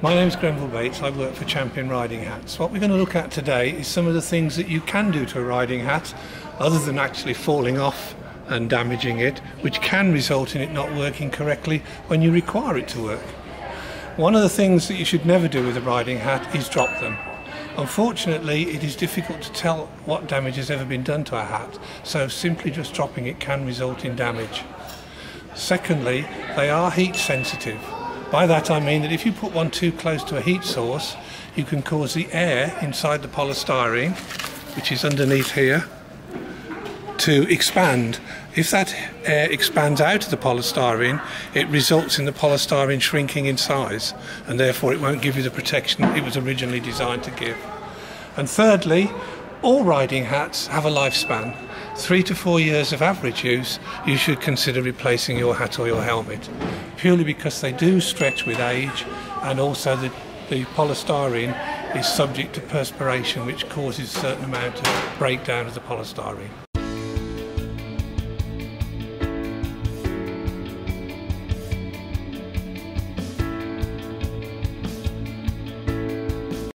My name is Grenville. I work for Champion Riding Hats. What we're going to look at today is some of the things that you can do to a riding hat other than actually falling off and damaging it, which can result in it not working correctly when you require it to work. One of the things that you should never do with a riding hat is drop them. Unfortunately, it is difficult to tell what damage has ever been done to a hat, so simply just dropping it can result in damage. Secondly, they are heat sensitive. By that I mean that if you put one too close to a heat source, you can cause the air inside the polystyrene, which is underneath here, to expand. If that air expands out of the polystyrene, it results in the polystyrene shrinking in size, and therefore it won't give you the protection it was originally designed to give. And thirdly, all riding hats have a lifespan. 3 to 4 years of average use, you should consider replacing your hat or your helmet, purely because they do stretch with age, and also the polystyrene is subject to perspiration, which causes a certain amount of breakdown of the polystyrene.